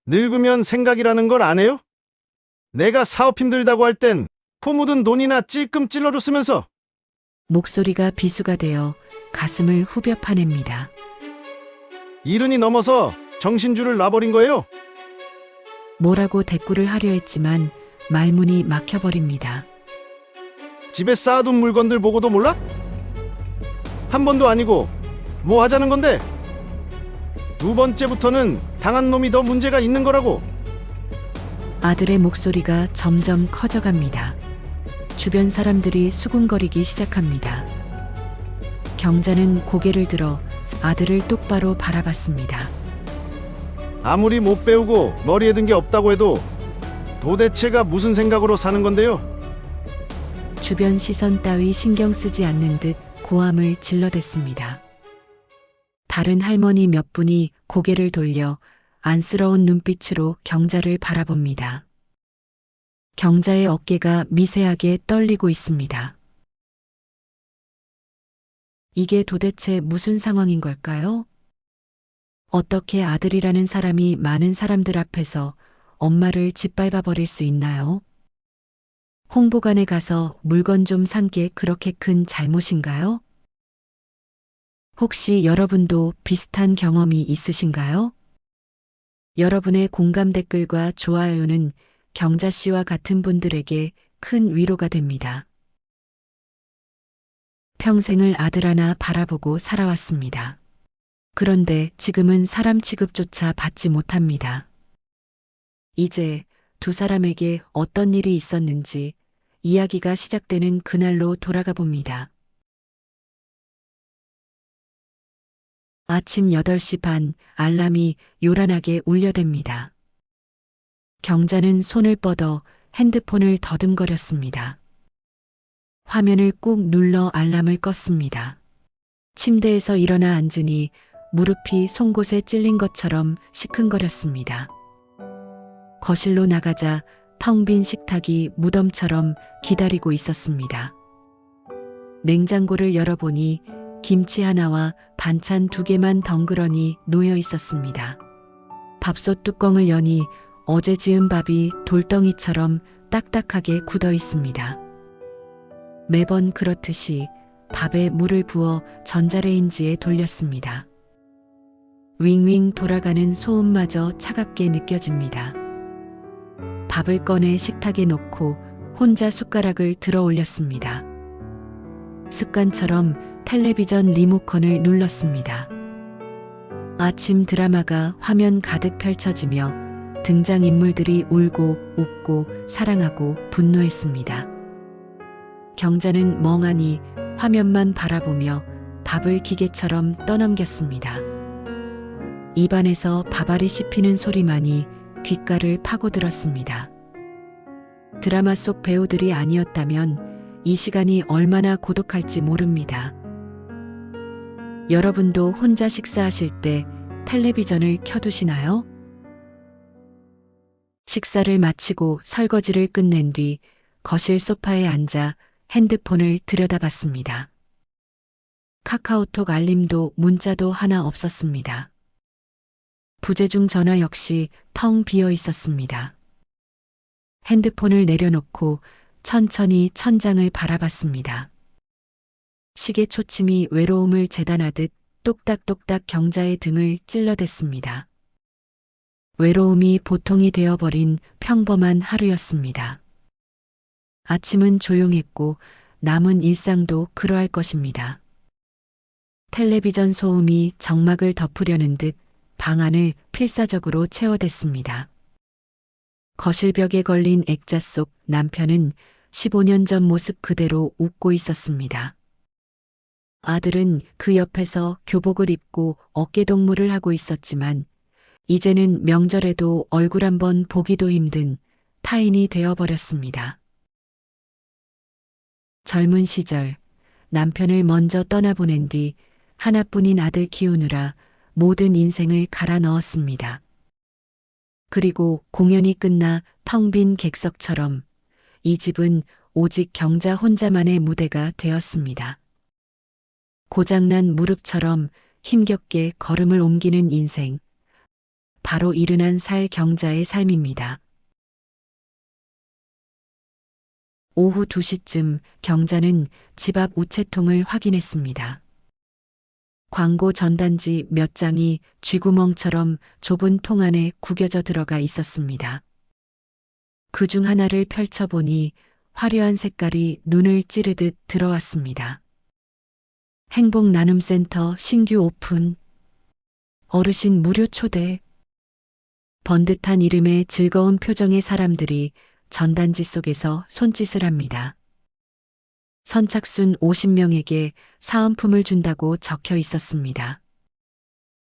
늙으면 생각이라는 걸 안 해요? 내가 사업 힘들다고 할 땐 코 묻은 돈이나 찔끔 찔러줬으면서. 목소리가 비수가 되어 가슴을 후벼 파냅니다. 이른이 넘어서 정신줄을 놔버린 거예요. 뭐라고 대꾸를 하려 했지만 말문이 막혀버립니다. 집에 쌓아둔 물건들 보고도 몰라? 한 번도 아니고 뭐 하자는 건데? 두 번째부터는 당한 놈이 더 문제가 있는 거라고. 아들의 목소리가 점점 커져갑니다. 주변 사람들이 수군거리기 시작합니다. 경자는 고개를 들어 아들을 똑바로 바라봤습니다. 아무리 못 배우고 머리에 든 게 없다고 해도 도대체가 무슨 생각으로 사는 건데요? 주변 시선 따위 신경 쓰지 않는 듯 고함을 질러댔습니다. 다른 할머니 몇 분이 고개를 돌려 안쓰러운 눈빛으로 경자를 바라봅니다. 경자의 어깨가 미세하게 떨리고 있습니다. 이게 도대체 무슨 상황인 걸까요? 어떻게 아들이라는 사람이 많은 사람들 앞에서 엄마를 짓밟아 버릴 수 있나요? 홍보관에 가서 물건 좀 산 게 그렇게 큰 잘못인가요? 혹시 여러분도 비슷한 경험이 있으신가요? 여러분의 공감 댓글과 좋아요는 경자 씨와 같은 분들에게 큰 위로가 됩니다. 평생을 아들 하나 바라보고 살아왔습니다. 그런데 지금은 사람 취급조차 받지 못합니다. 이제 두 사람에게 어떤 일이 있었는지 이야기가 시작되는 그날로 돌아가 봅니다. 아침 8시 반 알람이 요란하게 울려댑니다. 경자는 손을 뻗어 핸드폰을 더듬거렸습니다. 화면을 꾹 눌러 알람을 껐습니다. 침대에서 일어나 앉으니 무릎이 송곳에 찔린 것처럼 시큰거렸습니다. 거실로 나가자 텅 빈 식탁이 무덤처럼 기다리고 있었습니다. 냉장고를 열어보니 김치 하나와 반찬 2개만 덩그러니 놓여 있었습니다. 밥솥 뚜껑을 여니 어제 지은 밥이 돌덩이처럼 딱딱하게 굳어 있습니다. 매번 그렇듯이 밥에 물을 부어 전자레인지에 돌렸습니다. 윙윙 돌아가는 소음마저 차갑게 느껴집니다. 밥을 꺼내 식탁에 놓고 혼자 숟가락을 들어 올렸습니다. 습관처럼 텔레비전 리모컨을 눌렀습니다. 아침 드라마가 화면 가득 펼쳐지며 등장인물들이 울고 웃고 사랑하고 분노했습니다. 경자는 멍하니 화면만 바라보며 밥을 기계처럼 떠넘겼습니다. 입안에서 밥알이 씹히는 소리만이 귓가를 파고들었습니다. 드라마 속 배우들이 아니었다면 이 시간이 얼마나 고독할지 모릅니다. 여러분도 혼자 식사하실 때 텔레비전을 켜두시나요? 식사를 마치고 설거지를 끝낸 뒤 거실 소파에 앉아 핸드폰을 들여다봤습니다. 카카오톡 알림도 문자도 하나 없었습니다. 부재중 전화 역시 텅 비어 있었습니다. 핸드폰을 내려놓고 천천히 천장을 바라봤습니다. 시계 초침이 외로움을 재단하듯 똑딱똑딱 경자의 등을 찔러댔습니다. 외로움이 보통이 되어버린 평범한 하루였습니다. 아침은 조용했고 남은 일상도 그러할 것입니다. 텔레비전 소음이 정막을 덮으려는 듯 방 안을 필사적으로 채워댔습니다. 거실벽에 걸린 액자 속 남편은 15년 전 모습 그대로 웃고 있었습니다. 아들은 그 옆에서 교복을 입고 어깨동무를 하고 있었지만 이제는 명절에도 얼굴 한번 보기도 힘든 타인이 되어버렸습니다. 젊은 시절 남편을 먼저 떠나보낸 뒤 하나뿐인 아들 키우느라 모든 인생을 갈아 넣었습니다. 그리고 공연이 끝나 텅 빈 객석처럼 이 집은 오직 경자 혼자만의 무대가 되었습니다. 고장난 무릎처럼 힘겹게 걸음을 옮기는 인생. 바로 일흔한 살 경자의 삶입니다. 오후 2시쯤 경자는 집 앞 우체통을 확인했습니다. 광고 전단지 몇 장이 쥐구멍처럼 좁은 통 안에 구겨져 들어가 있었습니다. 그중 하나를 펼쳐보니 화려한 색깔이 눈을 찌르듯 들어왔습니다. 행복나눔센터 신규 오픈. 어르신 무료 초대. 번듯한 이름에 즐거운 표정의 사람들이 전단지 속에서 손짓을 합니다. 선착순 50명에게 사은품을 준다고 적혀 있었습니다.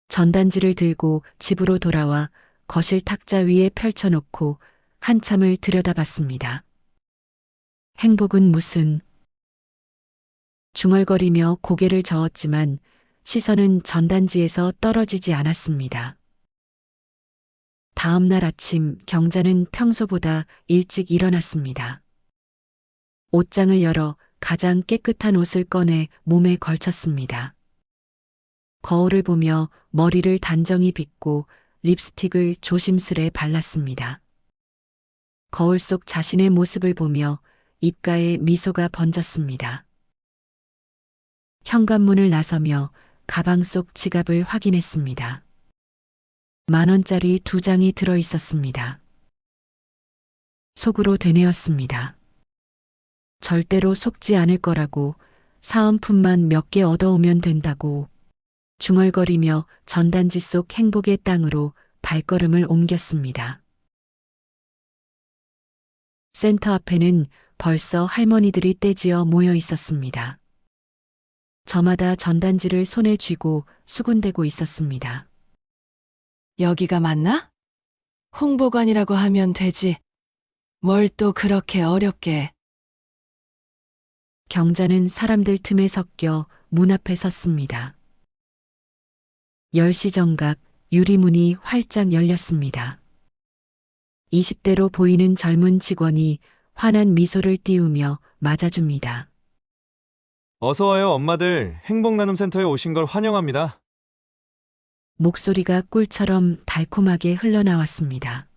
전단지를 들고 집으로 돌아와 거실 탁자 위에 펼쳐놓고 한참을 들여다봤습니다. 행복은 무슨? 중얼거리며 고개를 저었지만 시선은 전단지에서 떨어지지 않았습니다. 다음 날 아침 경자는 평소보다 일찍 일어났습니다. 옷장을 열어 가장 깨끗한 옷을 꺼내 몸에 걸쳤습니다. 거울을 보며 머리를 단정히 빗고 립스틱을 조심스레 발랐습니다. 거울 속 자신의 모습을 보며 입가에 미소가 번졌습니다. 현관문을 나서며 가방 속 지갑을 확인했습니다. 10,000원짜리 2장이 들어 있었습니다. 속으로 되뇌었습니다. 절대로 속지 않을 거라고, 사은품만 몇 개 얻어오면 된다고. 중얼거리며 전단지 속 행복의 땅으로 발걸음을 옮겼습니다. 센터 앞에는 벌써 할머니들이 떼지어 모여 있었습니다. 저마다 전단지를 손에 쥐고 수군대고 있었습니다. 여기가 맞나? 홍보관이라고 하면 되지. 뭘 또 그렇게 어렵게. 경자는 사람들 틈에 섞여 문 앞에 섰습니다. 10시 정각 유리문이 활짝 열렸습니다. 20대로 보이는 젊은 직원이 환한 미소를 띄우며 맞아줍니다. 어서 와요, 엄마들. 행복나눔센터에 오신 걸 환영합니다. 목소리가 꿀처럼 달콤하게 흘러나왔습니다.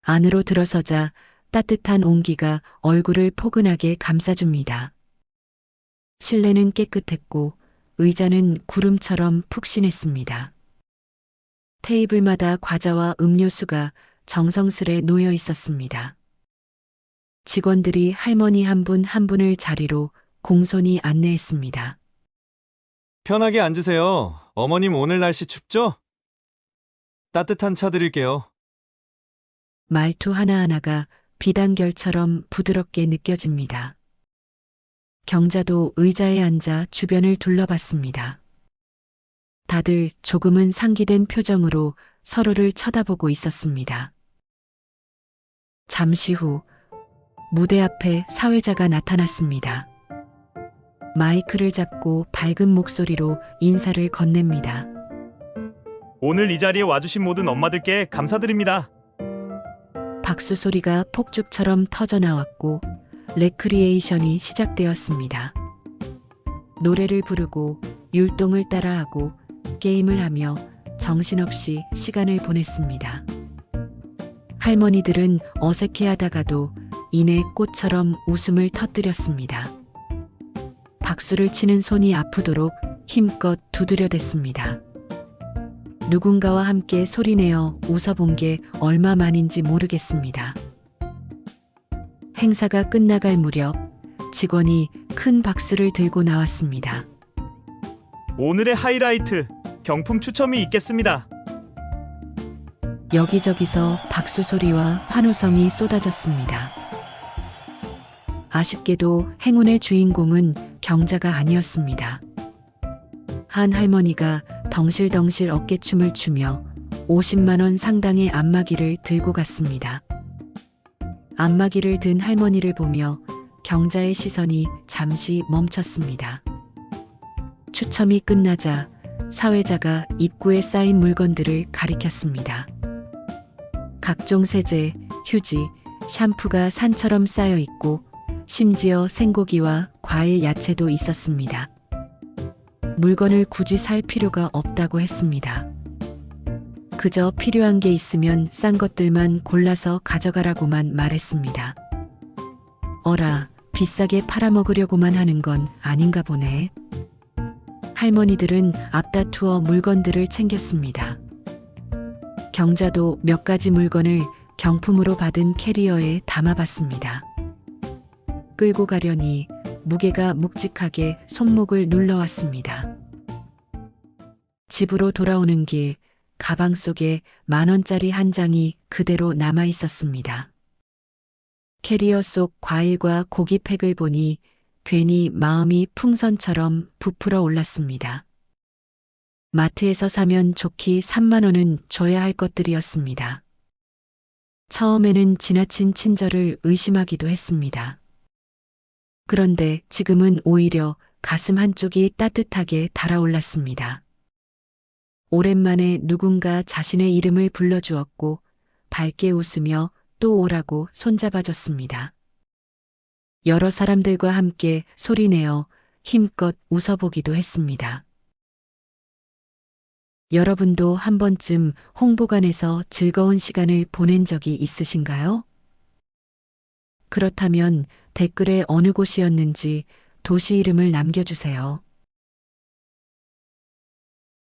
안으로 들어서자 따뜻한 온기가 얼굴을 포근하게 감싸줍니다. 실내는 깨끗했고 의자는 구름처럼 푹신했습니다. 테이블마다 과자와 음료수가 정성스레 놓여 있었습니다. 직원들이 할머니 한 분 한 분을 자리로 공손히 안내했습니다. 편하게 앉으세요. 어머님 오늘 날씨 춥죠? 따뜻한 차 드릴게요. 말투 하나하나가 비단결처럼 부드럽게 느껴집니다. 경자도 의자에 앉아 주변을 둘러봤습니다. 다들 조금은 상기된 표정으로 서로를 쳐다보고 있었습니다. 잠시 후 무대 앞에 사회자가 나타났습니다. 마이크를 잡고 밝은 목소리로 인사를 건넵니다. 오늘 이 자리에 와주신 모든 엄마들께 감사드립니다. 박수 소리가 폭죽처럼 터져나왔고 레크리에이션이 시작되었습니다. 노래를 부르고 율동을 따라하고 게임을 하며 정신없이 시간을 보냈습니다. 할머니들은 어색해하다가도 이내 꽃처럼 웃음을 터뜨렸습니다. 박수를 치는 손이 아프도록 힘껏 두드려댔습니다. 누군가와 함께 소리내어 웃어본 게 얼마만인지 모르겠습니다. 행사가 끝나갈 무렵 직원이 큰 박스를 들고 나왔습니다. 오늘의 하이라이트, 경품 추첨이 있겠습니다. 여기저기서 박수 소리와 환호성이 쏟아졌습니다. 아쉽게도 행운의 주인공은 경자가 아니었습니다. 한 할머니가 덩실덩실 어깨춤을 추며 50만 원 상당의 안마기를 들고 갔습니다. 안마기를 든 할머니를 보며 경자의 시선이 잠시 멈췄습니다. 추첨이 끝나자 사회자가 입구에 쌓인 물건들을 가리켰습니다. 각종 세제, 휴지, 샴푸가 산처럼 쌓여 있고 심지어 생고기와 과일, 야채도 있었습니다. 물건을 굳이 살 필요가 없다고 했습니다. 그저 필요한 게 있으면 싼 것들만 골라서 가져가라고만 말했습니다. 어라, 비싸게 팔아먹으려고만 하는 건 아닌가 보네. 할머니들은 앞다투어 물건들을 챙겼습니다. 경자도 몇 가지 물건을 경품으로 받은 캐리어에 담아봤습니다. 끌고 가려니 무게가 묵직하게 손목을 눌러왔습니다. 집으로 돌아오는 길, 가방 속에 10,000원짜리 한 장이 그대로 남아 있었습니다. 캐리어 속 과일과 고기팩을 보니 괜히 마음이 풍선처럼 부풀어 올랐습니다. 마트에서 사면 좋기 30,000원은 줘야 할 것들이었습니다. 처음에는 지나친 친절을 의심하기도 했습니다. 그런데 지금은 오히려 가슴 한쪽이 따뜻하게 달아올랐습니다. 오랜만에 누군가 자신의 이름을 불러주었고 밝게 웃으며 또 오라고 손잡아줬습니다. 여러 사람들과 함께 소리내어 힘껏 웃어보기도 했습니다. 여러분도 한 번쯤 홍보관에서 즐거운 시간을 보낸 적이 있으신가요? 그렇다면 댓글에 어느 곳이었는지 도시 이름을 남겨주세요.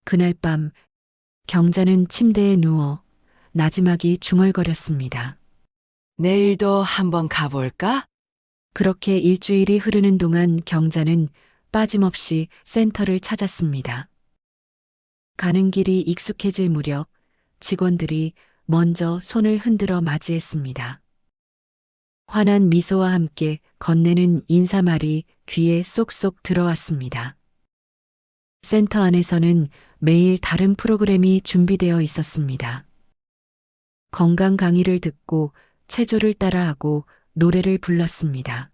그날 밤 경자는 침대에 누워 나지막이 중얼거렸습니다. 내일도 한번 가볼까? 그렇게 일주일이 흐르는 동안 경자는 빠짐없이 센터를 찾았습니다. 가는 길이 익숙해질 무렵 직원들이 먼저 손을 흔들어 맞이했습니다. 환한 미소와 함께 건네는 인사말이 귀에 쏙쏙 들어왔습니다. 센터 안에서는 매일 다른 프로그램이 준비되어 있었습니다. 건강 강의를 듣고 체조를 따라하고 노래를 불렀습니다.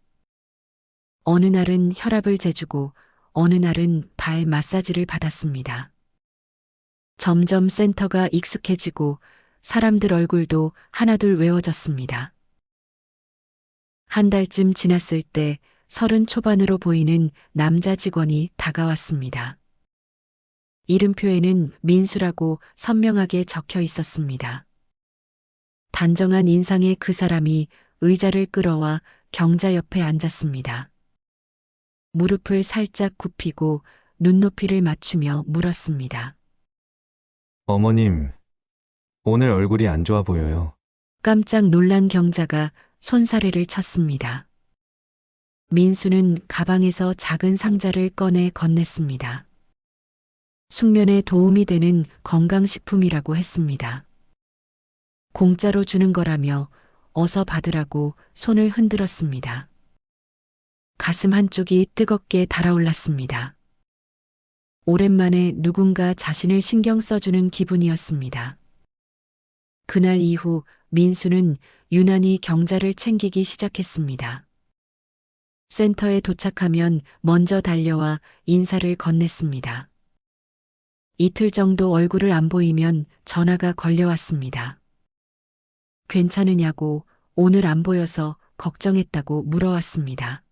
어느 날은 혈압을 재주고 어느 날은 발 마사지를 받았습니다. 점점 센터가 익숙해지고 사람들 얼굴도 하나둘 외워졌습니다. 한 달쯤 지났을 때 30 초반으로 보이는 남자 직원이 다가왔습니다. 이름표에는 민수라고 선명하게 적혀 있었습니다. 단정한 인상의 그 사람이 의자를 끌어와 경자 옆에 앉았습니다. 무릎을 살짝 굽히고 눈높이를 맞추며 물었습니다. 어머님, 오늘 얼굴이 안 좋아 보여요. 깜짝 놀란 경자가 손사래를 쳤습니다. 민수는 가방에서 작은 상자를 꺼내 건넸습니다. 숙면에 도움이 되는 건강식품이라고 했습니다. 공짜로 주는 거라며 어서 받으라고 손을 흔들었습니다. 가슴 한쪽이 뜨겁게 달아올랐습니다. 오랜만에 누군가 자신을 신경 써주는 기분이었습니다. 그날 이후 민수는 유난히 경자를 챙기기 시작했습니다. 센터에 도착하면 먼저 달려와 인사를 건넸습니다. 이틀 정도 얼굴을 안 보이면 전화가 걸려왔습니다. 괜찮으냐고, 오늘 안 보여서 걱정했다고 물어왔습니다.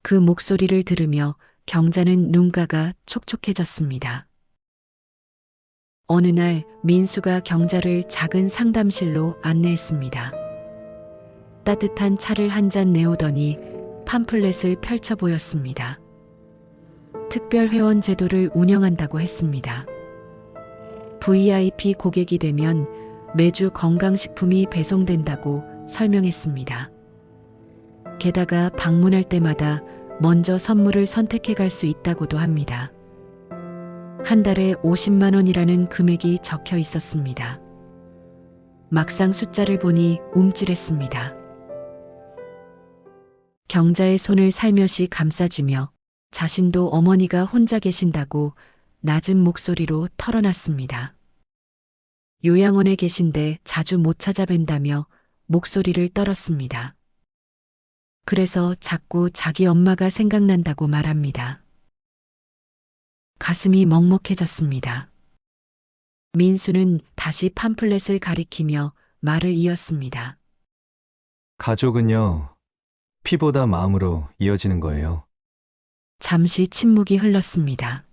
그 목소리를 들으며 경자는 눈가가 촉촉해졌습니다. 어느 날 민수가 경자를 작은 상담실로 안내했습니다. 따뜻한 차를 한 잔 내오더니 팜플렛을 펼쳐 보였습니다. 특별 회원 제도를 운영한다고 했습니다. VIP 고객이 되면 매주 건강식품이 배송된다고 설명했습니다. 게다가 방문할 때마다 먼저 선물을 선택해 갈 수 있다고도 합니다. 한 달에 50만 원이라는 금액이 적혀 있었습니다. 막상 숫자를 보니 움찔했습니다. 경자의 손을 살며시 감싸주며 자신도 어머니가 혼자 계신다고 낮은 목소리로 털어놨습니다. 요양원에 계신데 자주 못 찾아뵌다며 목소리를 떨었습니다. 그래서 자꾸 자기 엄마가 생각난다고 말합니다. 가슴이 먹먹해졌습니다. 민수는 다시 팜플렛을 가리키며 말을 이었습니다. 가족은요, 피보다 마음으로 이어지는 거예요. 잠시 침묵이 흘렀습니다.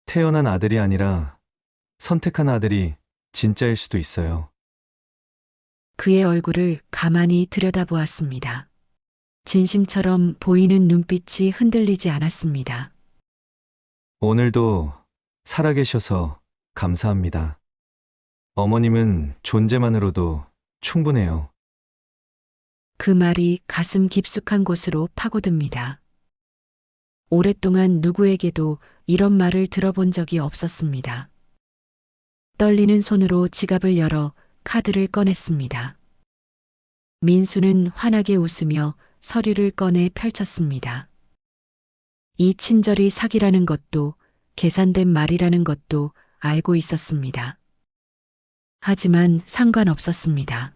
태어난 아들이 아니라 선택한 아들이 진짜일 수도 있어요. 그의 얼굴을 가만히 들여다보았습니다. 진심처럼 보이는 눈빛이 흔들리지 않았습니다. 오늘도 살아계셔서 감사합니다. 어머님은 존재만으로도 충분해요. 그 말이 가슴 깊숙한 곳으로 파고듭니다. 오랫동안 누구에게도 이런 말을 들어본 적이 없었습니다. 떨리는 손으로 지갑을 열어 카드를 꺼냈습니다. 민수는 환하게 웃으며 서류를 꺼내 펼쳤습니다. 이 친절이 사기라는 것도 계산된 말이라는 것도 알고 있었습니다. 하지만 상관없었습니다.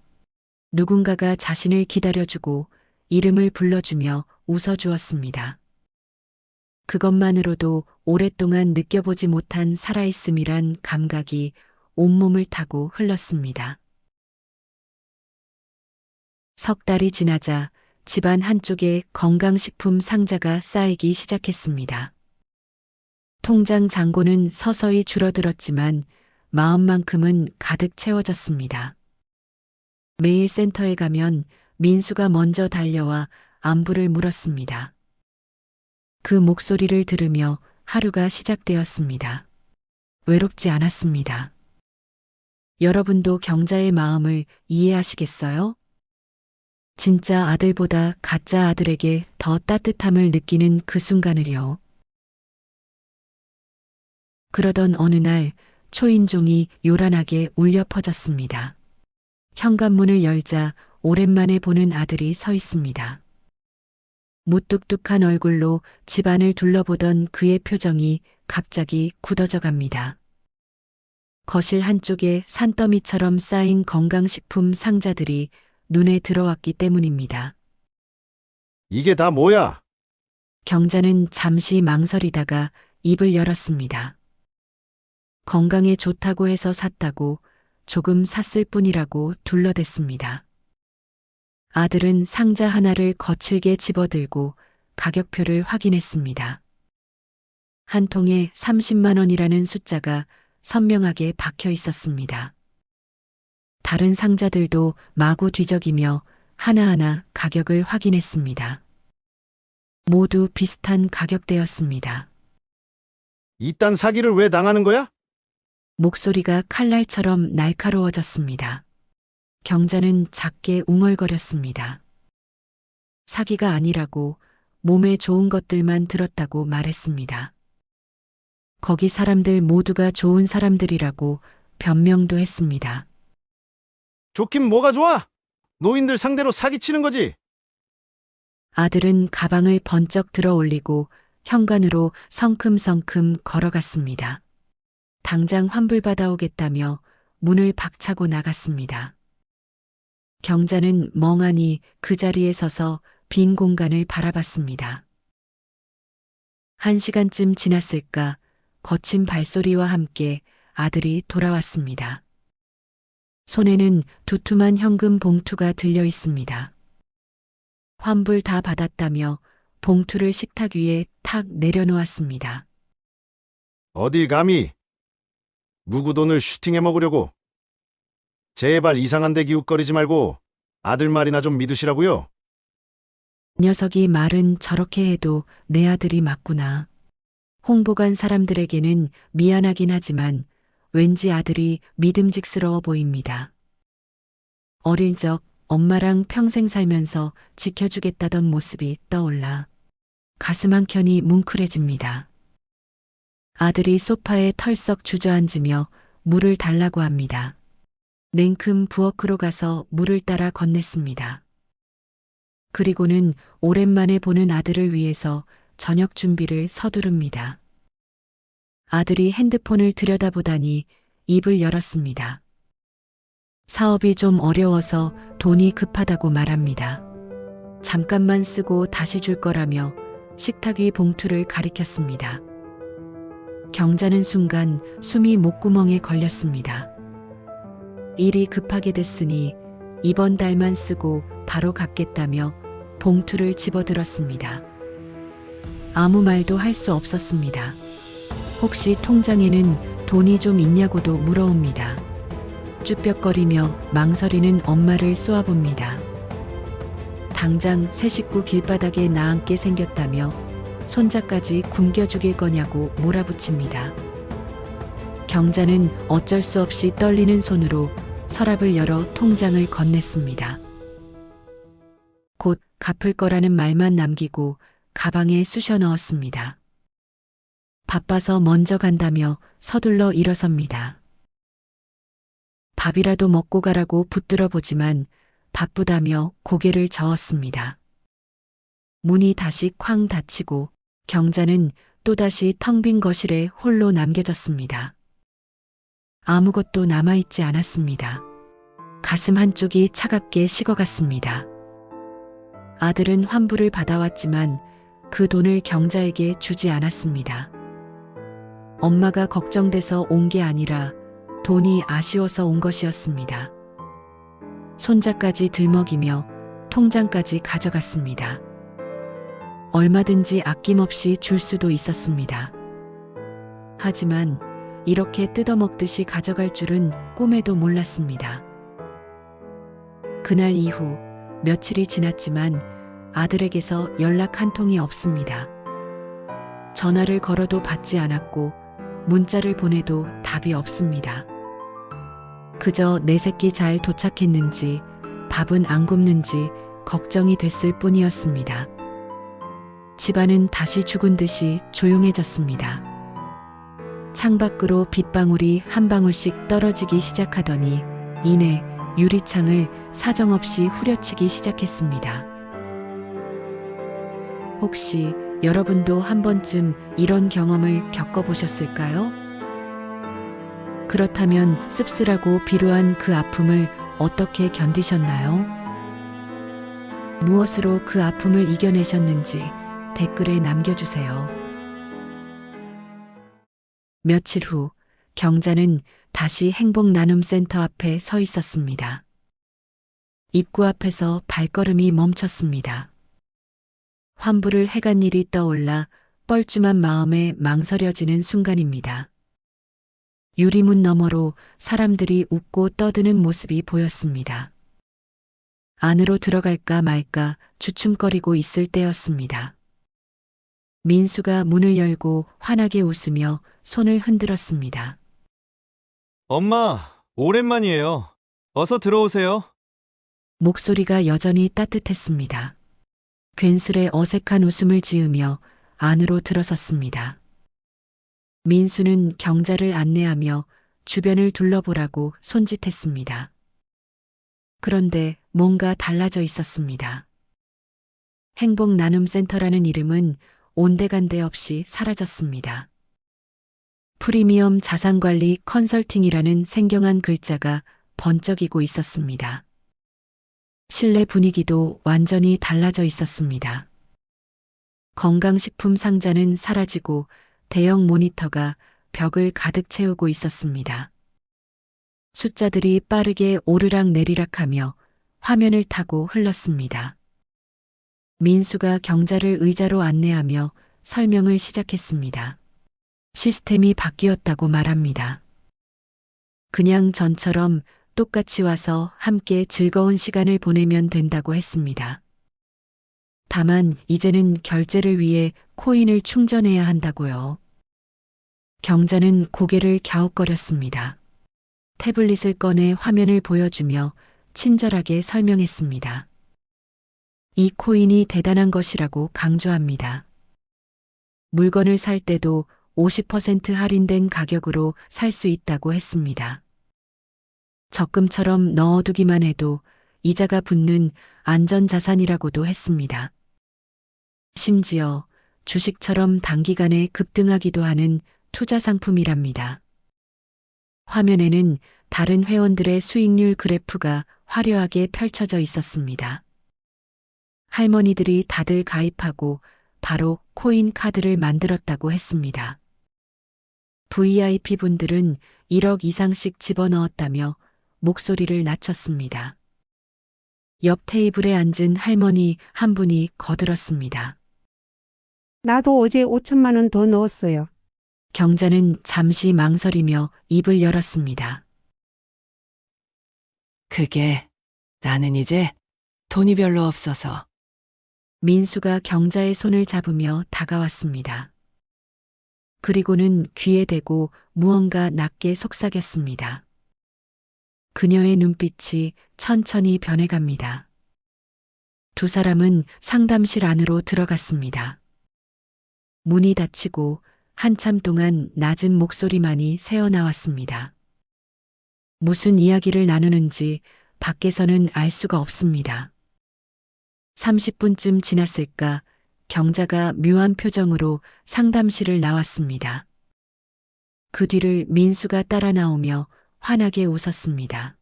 누군가가 자신을 기다려주고 이름을 불러주며 웃어주었습니다. 그것만으로도 오랫동안 느껴보지 못한 살아있음이란 감각이 온몸을 타고 흘렀습니다. 석 달이 지나자 집안 한쪽에 건강식품 상자가 쌓이기 시작했습니다. 통장 잔고는 서서히 줄어들었지만 마음만큼은 가득 채워졌습니다. 매일 센터에 가면 민수가 먼저 달려와 안부를 물었습니다. 그 목소리를 들으며 하루가 시작되었습니다. 외롭지 않았습니다. 여러분도 경자의 마음을 이해하시겠어요? 진짜 아들보다 가짜 아들에게 더 따뜻함을 느끼는 그 순간을요. 그러던 어느 날 초인종이 요란하게 울려 퍼졌습니다. 현관문을 열자 오랜만에 보는 아들이 서 있습니다. 무뚝뚝한 얼굴로 집안을 둘러보던 그의 표정이 갑자기 굳어져 갑니다. 거실 한쪽에 산더미처럼 쌓인 건강식품 상자들이 눈에 들어왔기 때문입니다. 이게 다 뭐야? 경자는 잠시 망설이다가 입을 열었습니다. 건강에 좋다고 해서 샀다고 조금 샀을 뿐이라고 둘러댔습니다. 아들은 상자 하나를 거칠게 집어들고 가격표를 확인했습니다. 한 통에 30만 원이라는 숫자가 선명하게 박혀 있었습니다. 다른 상자들도 마구 뒤적이며 하나하나 가격을 확인했습니다. 모두 비슷한 가격대였습니다. 이딴 사기를 왜 당하는 거야? 목소리가 칼날처럼 날카로워졌습니다. 경자는 작게 웅얼거렸습니다. 사기가 아니라고 몸에 좋은 것들만 들었다고 말했습니다. 거기 사람들 모두가 좋은 사람들이라고 변명도 했습니다. 좋긴 뭐가 좋아? 노인들 상대로 사기치는 거지. 아들은 가방을 번쩍 들어 올리고 현관으로 성큼성큼 걸어갔습니다. 당장 환불받아 오겠다며 문을 박차고 나갔습니다. 경자는 멍하니 그 자리에 서서 빈 공간을 바라봤습니다. 1시간쯤 지났을까 거친 발소리와 함께 아들이 돌아왔습니다. 손에는 두툼한 현금 봉투가 들려 있습니다. 환불 다 받았다며 봉투를 식탁 위에 탁 내려놓았습니다. 어딜 감히 무구 돈을 슈팅해 먹으려고. 제발 이상한 데 기웃거리지 말고 아들 말이나 좀 믿으시라고요. 녀석이 말은 저렇게 해도 내 아들이 맞구나. 홍보간 사람들에게는 미안하긴 하지만 왠지 아들이 믿음직스러워 보입니다. 어릴 적 엄마랑 평생 살면서 지켜주겠다던 모습이 떠올라 가슴 한켠이 뭉클해집니다. 아들이 소파에 털썩 주저앉으며 물을 달라고 합니다. 냉큼 부엌으로 가서 물을 따라 건넸습니다. 그리고는 오랜만에 보는 아들을 위해서 저녁 준비를 서두릅니다. 아들이 핸드폰을 들여다보다니 입을 열었습니다. 사업이 좀 어려워서 돈이 급하다고 말합니다. 잠깐만 쓰고 다시 줄 거라며 식탁 위 봉투를 가리켰습니다. 경자는 순간 숨이 목구멍에 걸렸습니다. 일이 급하게 됐으니 이번 달만 쓰고 바로 갚겠다며 봉투를 집어들었습니다. 아무 말도 할 수 없었습니다. 혹시 통장에는 돈이 좀 있냐고도 물어옵니다. 쭈뼛거리며 망설이는 엄마를 쏘아봅니다. 당장 새 식구 길바닥에 나앉게 생겼다며 손자까지 굶겨 죽일 거냐고 몰아붙입니다. 경자는 어쩔 수 없이 떨리는 손으로 서랍을 열어 통장을 건넸습니다. 곧 갚을 거라는 말만 남기고 가방에 쑤셔 넣었습니다. 바빠서 먼저 간다며 서둘러 일어섭니다. 밥이라도 먹고 가라고 붙들어 보지만 바쁘다며 고개를 저었습니다. 문이 다시 쾅 닫히고 경자는 또다시 텅 빈 거실에 홀로 남겨졌습니다. 아무것도 남아있지 않았습니다. 가슴 한쪽이 차갑게 식어갔습니다. 아들은 환불을 받아왔지만 그 돈을 경자에게 주지 않았습니다. 엄마가 걱정돼서 온 게 아니라 돈이 아쉬워서 온 것이었습니다. 손자까지 들먹이며 통장까지 가져갔습니다. 얼마든지 아낌없이 줄 수도 있었습니다. 하지만 이렇게 뜯어먹듯이 가져갈 줄은 꿈에도 몰랐습니다. 그날 이후 며칠이 지났지만 아들에게서 연락 한 통이 없습니다. 전화를 걸어도 받지 않았고 문자를 보내도 답이 없습니다. 그저 내 새끼 잘 도착했는지 밥은 안 굶는지 걱정이 됐을 뿐이었습니다. 집안은 다시 죽은 듯이 조용해졌습니다. 창밖으로 빗방울이 한 방울씩 떨어지기 시작하더니 이내 유리창을 사정없이 후려치기 시작했습니다. 혹시 여러분도 한 번쯤 이런 경험을 겪어보셨을까요? 그렇다면 씁쓸하고 비루한 그 아픔을 어떻게 견디셨나요? 무엇으로 그 아픔을 이겨내셨는지 댓글에 남겨주세요. 며칠 후 경자는 다시 행복나눔센터 앞에 서 있었습니다. 입구 앞에서 발걸음이 멈췄습니다. 환불을 해간 일이 떠올라 뻘쭘한 마음에 망설여지는 순간입니다. 유리문 너머로 사람들이 웃고 떠드는 모습이 보였습니다. 안으로 들어갈까 말까 주춤거리고 있을 때였습니다. 민수가 문을 열고 환하게 웃으며 손을 흔들었습니다. 엄마, 오랜만이에요. 어서 들어오세요. 목소리가 여전히 따뜻했습니다. 괜스레 어색한 웃음을 지으며 안으로 들어섰습니다. 민수는 경자를 안내하며 주변을 둘러보라고 손짓했습니다. 그런데 뭔가 달라져 있었습니다. 행복나눔센터라는 이름은 온데간데 없이 사라졌습니다. 프리미엄 자산관리 컨설팅이라는 생경한 글자가 번쩍이고 있었습니다. 실내 분위기도 완전히 달라져 있었습니다. 건강식품 상자는 사라지고 대형 모니터가 벽을 가득 채우고 있었습니다. 숫자들이 빠르게 오르락 내리락하며 화면을 타고 흘렀습니다. 민수가 경자를 의자로 안내하며 설명을 시작했습니다. 시스템이 바뀌었다고 말합니다. 그냥 전처럼 똑같이 와서 함께 즐거운 시간을 보내면 된다고 했습니다. 다만 이제는 결제를 위해 코인을 충전해야 한다고요. 경자는 고개를 갸웃거렸습니다. 태블릿을 꺼내 화면을 보여주며 친절하게 설명했습니다. 이 코인이 대단한 것이라고 강조합니다. 물건을 살 때도 50% 할인된 가격으로 살 수 있다고 했습니다. 적금처럼 넣어두기만 해도 이자가 붙는 안전자산이라고도 했습니다. 심지어 주식처럼 단기간에 급등하기도 하는 투자 상품이랍니다. 화면에는 다른 회원들의 수익률 그래프가 화려하게 펼쳐져 있었습니다. 할머니들이 다들 가입하고 바로 코인 카드를 만들었다고 했습니다. VIP분들은 1억 이상씩 집어넣었다며 목소리를 낮췄습니다. 옆 테이블에 앉은 할머니 한 분이 거들었습니다. 나도 어제 5천만 원 더 넣었어요. 경자는 잠시 망설이며 입을 열었습니다. 그게 나는 이제 돈이 별로 없어서. 민수가 경자의 손을 잡으며 다가왔습니다. 그리고는 귀에 대고 무언가 낮게 속삭였습니다. 그녀의 눈빛이 천천히 변해갑니다. 두 사람은 상담실 안으로 들어갔습니다. 문이 닫히고 한참 동안 낮은 목소리만이 새어나왔습니다. 무슨 이야기를 나누는지 밖에서는 알 수가 없습니다. 30분쯤 지났을까 경자가 묘한 표정으로 상담실을 나왔습니다. 그 뒤를 민수가 따라 나오며 환하게 웃었습니다.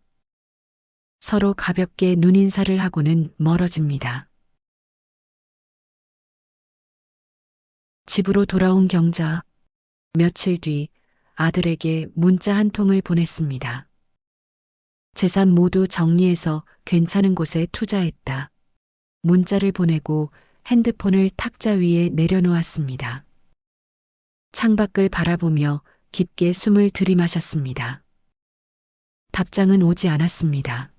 서로 가볍게 눈인사를 하고는 멀어집니다. 집으로 돌아온 경자. 며칠 뒤 아들에게 문자 한 통을 보냈습니다. 재산 모두 정리해서 괜찮은 곳에 투자했다. 문자를 보내고 핸드폰을 탁자 위에 내려놓았습니다. 창밖을 바라보며 깊게 숨을 들이마셨습니다. 답장은 오지 않았습니다.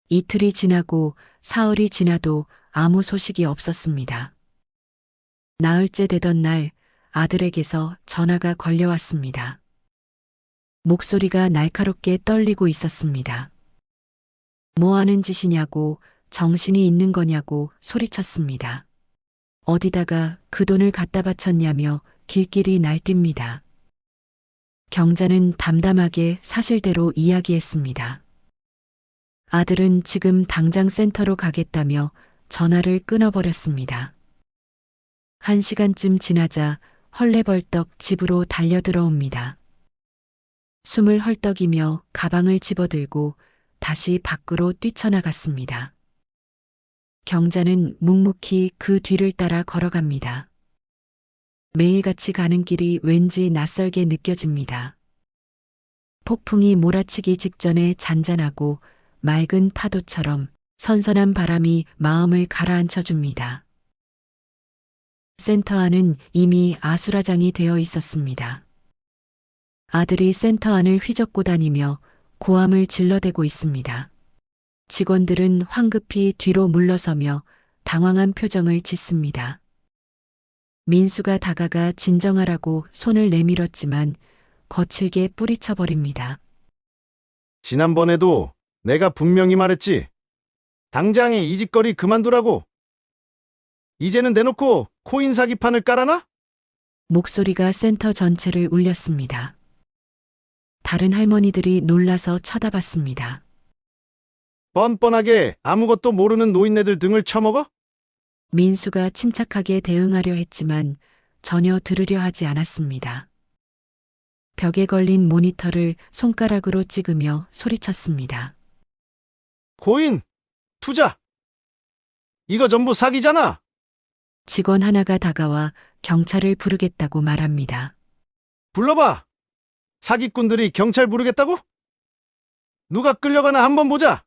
이틀이 지나고 사흘이 지나도 아무 소식이 없었습니다. 나흘째 되던 날 아들에게서 전화가 걸려왔습니다. 목소리가 날카롭게 떨리고 있었습니다. 뭐 하는 짓이냐고, 정신이 있는 거냐고 소리쳤습니다. 어디다가 그 돈을 갖다 바쳤냐며 길길이 날뜁니다. 경자는 담담하게 사실대로 이야기했습니다. 아들은 지금 당장 센터로 가겠다며 전화를 끊어버렸습니다. 1시간쯤 지나자 헐레벌떡 집으로 달려들어옵니다. 숨을 헐떡이며 가방을 집어들고 다시 밖으로 뛰쳐나갔습니다. 경자는 묵묵히 그 뒤를 따라 걸어갑니다. 매일같이 가는 길이 왠지 낯설게 느껴집니다. 폭풍이 몰아치기 직전에 잔잔하고 맑은 파도처럼 선선한 바람이 마음을 가라앉혀줍니다. 센터 안은 이미 아수라장이 되어 있었습니다. 아들이 센터 안을 휘젓고 다니며 고함을 질러대고 있습니다. 직원들은 황급히 뒤로 물러서며 당황한 표정을 짓습니다. 민수가 다가가 진정하라고 손을 내밀었지만 거칠게 뿌리쳐버립니다. 지난번에도 내가 분명히 말했지. 당장에 이 짓거리 그만두라고. 이제는 대놓고 코인 사기판을 깔아놔? 목소리가 센터 전체를 울렸습니다. 다른 할머니들이 놀라서 쳐다봤습니다. 뻔뻔하게 아무것도 모르는 노인네들 등을 쳐먹어? 민수가 침착하게 대응하려 했지만 전혀 들으려 하지 않았습니다. 벽에 걸린 모니터를 손가락으로 찍으며 소리쳤습니다. 코인, 투자. 이거 전부 사기잖아. 직원 하나가 다가와 경찰을 부르겠다고 말합니다. 불러봐. 사기꾼들이 경찰 부르겠다고? 누가 끌려가나 한번 보자.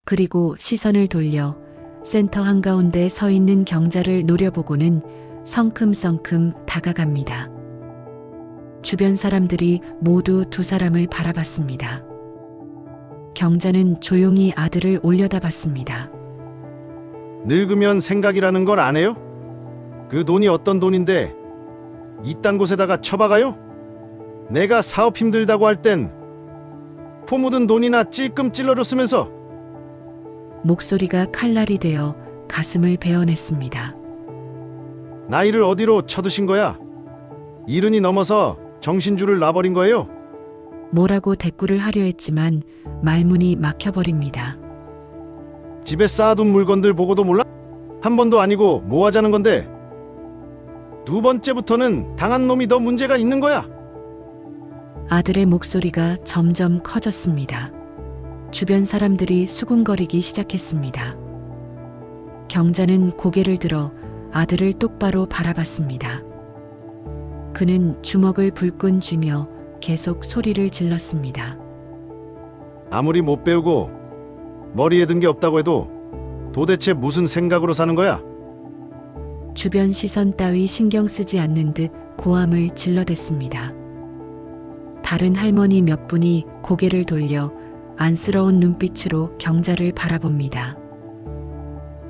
그리고 시선을 돌려 센터 한가운데 서 있는 경자를 노려보고는 성큼성큼 다가갑니다. 주변 사람들이 모두 두 사람을 바라봤습니다. 경자는 조용히 아들을 올려다봤습니다. 늙으면 생각이라는 걸 안 해요? 그 돈이 어떤 돈인데 이딴 곳에다가 처박아요? 내가 사업 힘들다고 할 땐 코 묻은 돈이나 찔끔 찔러줬으면서. 목소리가 칼날이 되어 가슴을 베어냈습니다. 나이를 어디로 쳐드신 거야? 70이 넘어서 정신줄을 놔버린 거예요? 뭐라고 대꾸를 하려 했지만 말문이 막혀버립니다. 집에 쌓아둔 물건들 보고도 몰라? 한 번도 아니고 뭐 하자는 건데? 두 번째부터는 당한 놈이 더 문제가 있는 거야. 아들의 목소리가 점점 커졌습니다. 주변 사람들이 수군거리기 시작했습니다. 경자는 고개를 들어 아들을 똑바로 바라봤습니다. 그는 주먹을 불끈 쥐며 계속 소리를 질렀습니다. 아무리 못 배우고 머리에 든 게 없다고 해도 도대체 무슨 생각으로 사는 거야? 주변 시선 따위 신경 쓰지 않는 듯 고함을 질러댔습니다. 다른 할머니 몇 분이 고개를 돌려 안쓰러운 눈빛으로 경자를 바라봅니다.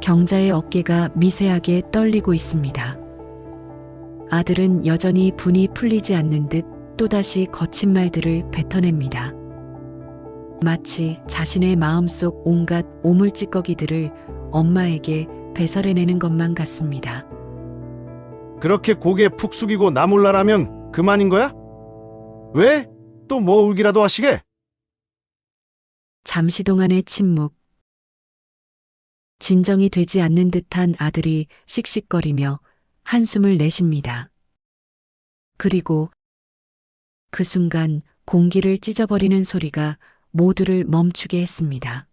경자의 어깨가 미세하게 떨리고 있습니다. 아들은 여전히 분이 풀리지 않는 듯 또다시 거친 말들을 뱉어냅니다. 마치 자신의 마음속 온갖 오물찌꺼기들을 엄마에게 배설해내는 것만 같습니다. 그렇게 고개 푹 숙이고 나 몰라라면 그만인 거야? 왜? 또 뭐 울기라도 하시게? 잠시 동안의 침묵. 진정이 되지 않는 듯한 아들이 씩씩거리며 한숨을 내쉽니다. 그리고 그 순간 공기를 찢어버리는 소리가 모두를 멈추게 했습니다.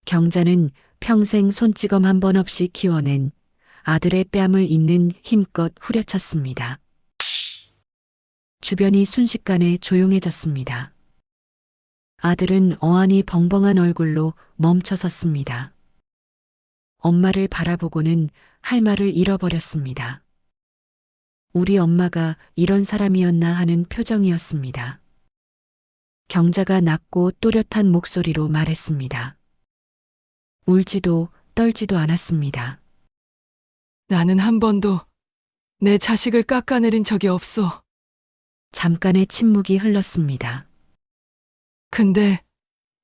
경자는 평생 손찌검 한 번 없이 키워낸 아들의 뺨을 잇는 힘껏 후려쳤습니다. 주변이 순식간에 조용해졌습니다. 아들은 어안이 벙벙한 얼굴로 멈춰섰습니다. 엄마를 바라보고는 할 말을 잃어버렸습니다. 우리 엄마가 이런 사람이었나 하는 표정이었습니다. 경자가 낮고 또렷한 목소리로 말했습니다. 울지도 떨지도 않았습니다. 나는 한 번도 내 자식을 깎아내린 적이 없어. 잠깐의 침묵이 흘렀습니다. 근데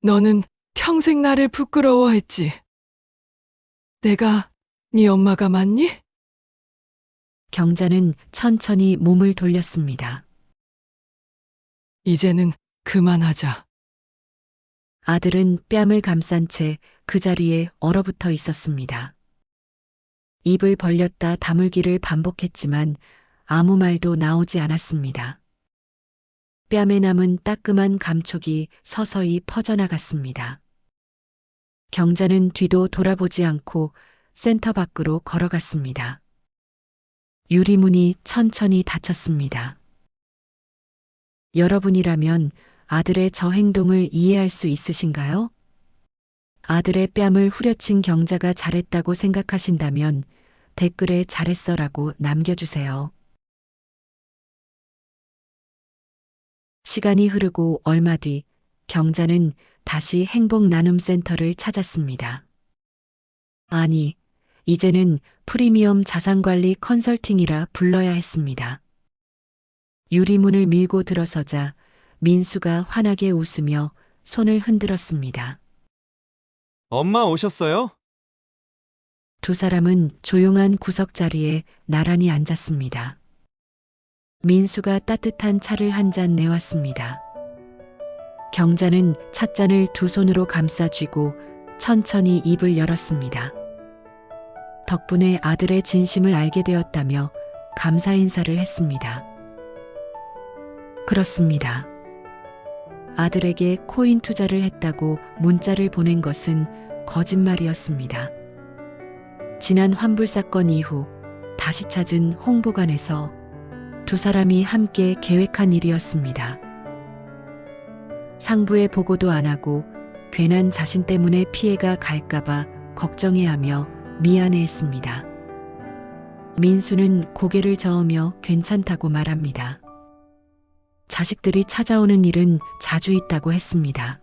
너는 평생 나를 부끄러워했지. 내가 네 엄마가 맞니? 경자는 천천히 몸을 돌렸습니다. 이제는 그만하자. 아들은 뺨을 감싼 채 그 자리에 얼어붙어 있었습니다. 입을 벌렸다 다물기를 반복했지만 아무 말도 나오지 않았습니다. 뺨에 남은 따끔한 감촉이 서서히 퍼져나갔습니다. 경자는 뒤도 돌아보지 않고 센터 밖으로 걸어갔습니다. 유리문이 천천히 닫혔습니다. 여러분이라면 아들의 저 행동을 이해할 수 있으신가요? 아들의 뺨을 후려친 경자가 잘했다고 생각하신다면 댓글에 잘했어라고 남겨주세요. 시간이 흐르고 얼마 뒤 경자는 다시 행복나눔센터를 찾았습니다. 아니, 이제는 프리미엄 자산관리 컨설팅이라 불러야 했습니다. 유리문을 밀고 들어서자 민수가 환하게 웃으며 손을 흔들었습니다. 엄마 오셨어요? 두 사람은 조용한 구석자리에 나란히 앉았습니다. 민수가 따뜻한 차를 한 잔 내왔습니다. 경자는 찻잔을 두 손으로 감싸 쥐고 천천히 입을 열었습니다. 덕분에 아들의 진심을 알게 되었다며 감사 인사를 했습니다. 그렇습니다. 아들에게 코인 투자를 했다고 문자를 보낸 것은 거짓말이었습니다. 지난 환불 사건 이후 다시 찾은 홍보관에서 두 사람이 함께 계획한 일이었습니다. 상부에 보고도 안 하고 괜한 자신 때문에 피해가 갈까봐 걱정해하며 미안해했습니다. 민수는 고개를 저으며 괜찮다고 말합니다. 자식들이 찾아오는 일은 자주 있다고 했습니다.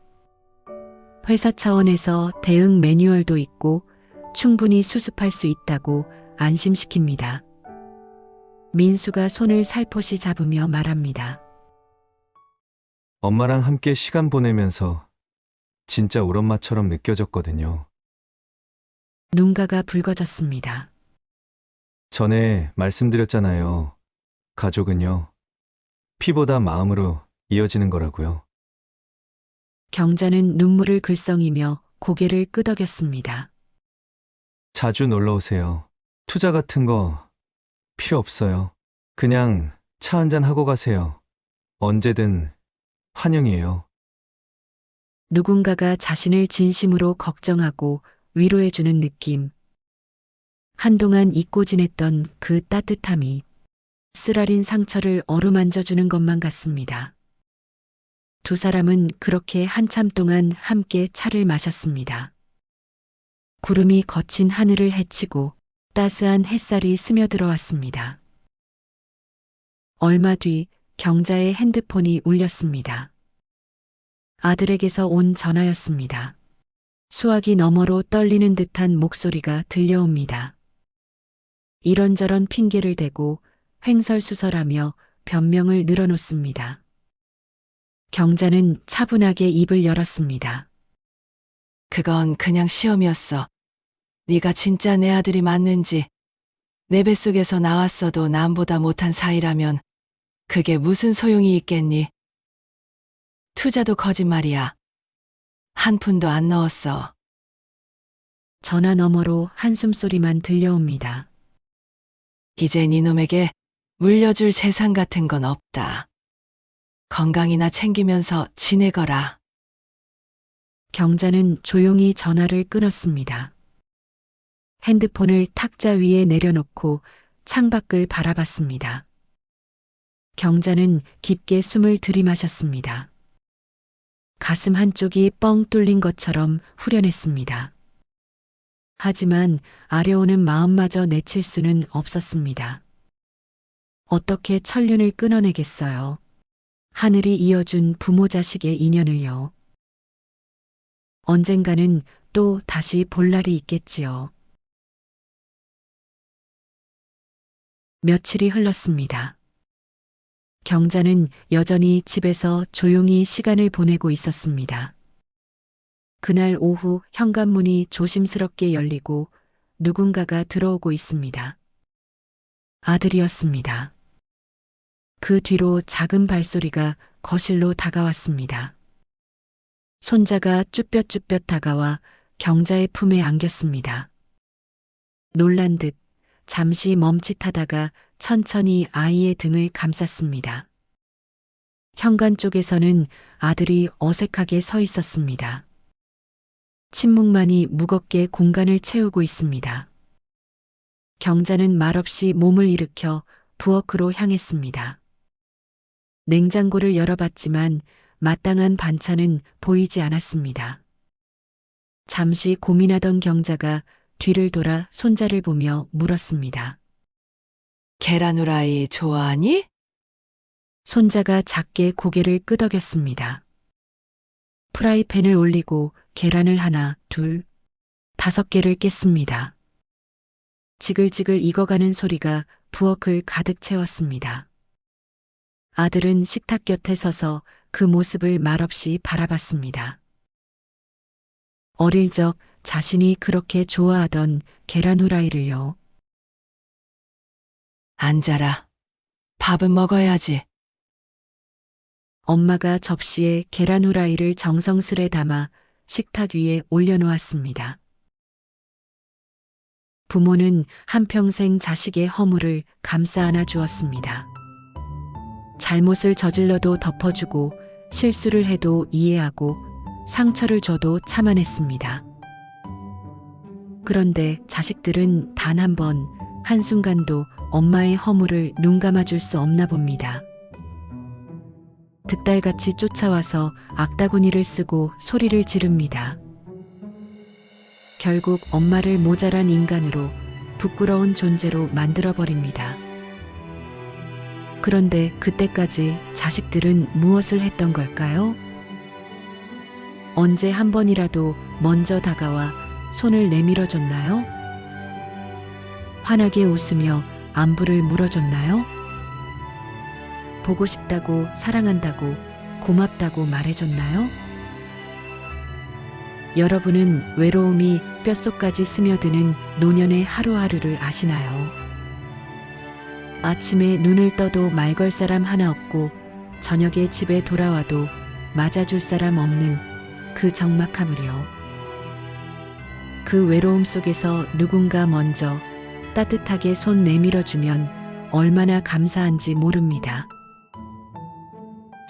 회사 차원에서 대응 매뉴얼도 있고 충분히 수습할 수 있다고 안심시킵니다. 민수가 손을 살포시 잡으며 말합니다. 엄마랑 함께 시간 보내면서 진짜 우리 엄마처럼 느껴졌거든요. 눈가가 붉어졌습니다. 전에 말씀드렸잖아요. 가족은요. 피보다 마음으로 이어지는 거라고요. 경자는 눈물을 글썽이며 고개를 끄덕였습니다. 자주 놀러 오세요. 투자 같은 거 필요 없어요. 그냥 차 한잔 하고 가세요. 언제든 환영이에요. 누군가가 자신을 진심으로 걱정하고 위로해주는 느낌. 한동안 잊고 지냈던 그 따뜻함이 쓰라린 상처를 어루만져주는 것만 같습니다. 두 사람은 그렇게 한참 동안 함께 차를 마셨습니다. 구름이 거친 하늘을 헤치고 따스한 햇살이 스며들어왔습니다. 얼마 뒤 경자의 핸드폰이 울렸습니다. 아들에게서 온 전화였습니다. 수화기 너머로 떨리는 듯한 목소리가 들려옵니다. 이런저런 핑계를 대고 횡설수설하며 변명을 늘어놓습니다. 경자는 차분하게 입을 열었습니다. 그건 그냥 시험이었어. 네가 진짜 내 아들이 맞는지, 내 뱃속에서 나왔어도 남보다 못한 사이라면 그게 무슨 소용이 있겠니? 투자도 거짓말이야. 한 푼도 안 넣었어. 전화 너머로 한숨소리만 들려옵니다. 이제 네놈에게 물려줄 재산 같은 건 없다. 건강이나 챙기면서 지내거라. 경자는 조용히 전화를 끊었습니다. 핸드폰을 탁자 위에 내려놓고 창밖을 바라봤습니다. 경자는 깊게 숨을 들이마셨습니다. 가슴 한쪽이 뻥 뚫린 것처럼 후련했습니다. 하지만 아려오는 마음마저 내칠 수는 없었습니다. 어떻게 천륜을 끊어내겠어요? 하늘이 이어준 부모 자식의 인연을요. 언젠가는 또 다시 볼 날이 있겠지요. 며칠이 흘렀습니다. 경자는 여전히 집에서 조용히 시간을 보내고 있었습니다. 그날 오후 현관문이 조심스럽게 열리고 누군가가 들어오고 있습니다. 아들이었습니다. 그 뒤로 작은 발소리가 거실로 다가왔습니다. 손자가 쭈뼛쭈뼛 다가와 경자의 품에 안겼습니다. 놀란 듯 잠시 멈칫하다가 천천히 아이의 등을 감쌌습니다. 현관 쪽에서는 아들이 어색하게 서 있었습니다. 침묵만이 무겁게 공간을 채우고 있습니다. 경자는 말없이 몸을 일으켜 부엌으로 향했습니다. 냉장고를 열어봤지만 마땅한 반찬은 보이지 않았습니다. 잠시 고민하던 경자가 뒤를 돌아 손자를 보며 물었습니다. 계란 후라이 좋아하니? 손자가 작게 고개를 끄덕였습니다. 프라이팬을 올리고 계란을 하나, 둘, 5개를 깼습니다. 지글지글 익어가는 소리가 부엌을 가득 채웠습니다. 아들은 식탁 곁에 서서 그 모습을 말없이 바라봤습니다. 어릴 적 자신이 그렇게 좋아하던 계란 후라이를요. 앉아라. 밥은 먹어야지. 엄마가 접시에 계란 후라이를 정성스레 담아 식탁 위에 올려놓았습니다. 부모는 한평생 자식의 허물을 감싸 안아 주었습니다. 잘못을 저질러도 덮어주고 실수를 해도 이해하고 상처를 줘도 참아냈습니다. 그런데 자식들은 단 한 번, 한순간도 엄마의 허물을 눈 감아줄 수 없나 봅니다. 득달같이 쫓아와서 악다구니를 쓰고 소리를 지릅니다. 결국 엄마를 모자란 인간으로 부끄러운 존재로 만들어버립니다. 그런데 그때까지 자식들은 무엇을 했던 걸까요? 언제 한 번이라도 먼저 다가와 손을 내밀어줬나요? 환하게 웃으며 안부를 물어줬나요? 보고 싶다고, 사랑한다고, 고맙다고 말해줬나요? 여러분은 외로움이 뼛속까지 스며드는 노년의 하루하루를 아시나요? 아침에 눈을 떠도 말 걸 사람 하나 없고 저녁에 집에 돌아와도 맞아줄 사람 없는 그 적막함을요. 그 외로움 속에서 누군가 먼저 따뜻하게 손 내밀어주면 얼마나 감사한지 모릅니다.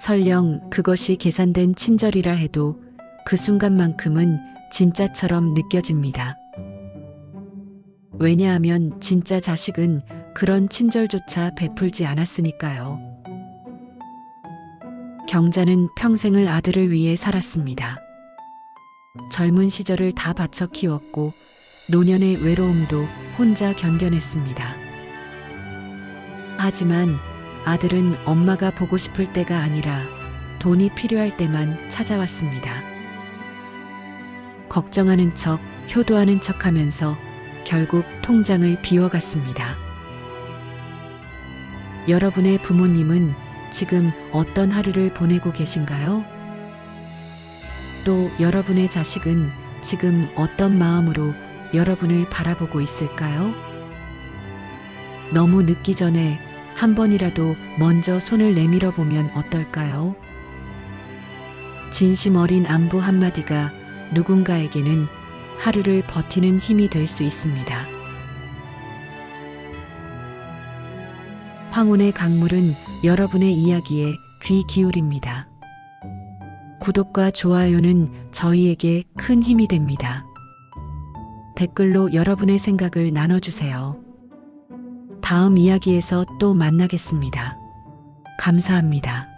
설령 그것이 계산된 친절이라 해도 그 순간만큼은 진짜처럼 느껴집니다. 왜냐하면 진짜 자식은 그런 친절조차 베풀지 않았으니까요. 경자는 평생을 아들을 위해 살았습니다. 젊은 시절을 다 바쳐 키웠고 노년의 외로움도 혼자 견뎌냈습니다. 하지만 아들은 엄마가 보고 싶을 때가 아니라 돈이 필요할 때만 찾아왔습니다. 걱정하는 척, 효도하는 척 하면서 결국 통장을 비워갔습니다. 여러분의 부모님은 지금 어떤 하루를 보내고 계신가요? 또 여러분의 자식은 지금 어떤 마음으로 여러분을 바라보고 있을까요? 너무 늦기 전에 한 번이라도 먼저 손을 내밀어 보면 어떨까요? 진심 어린 안부 한마디가 누군가에게는 하루를 버티는 힘이 될 수 있습니다. 황혼의 강물은 여러분의 이야기에 귀 기울입니다. 구독과 좋아요는 저희에게 큰 힘이 됩니다. 댓글로 여러분의 생각을 나눠주세요. 다음 이야기에서 또 만나겠습니다. 감사합니다.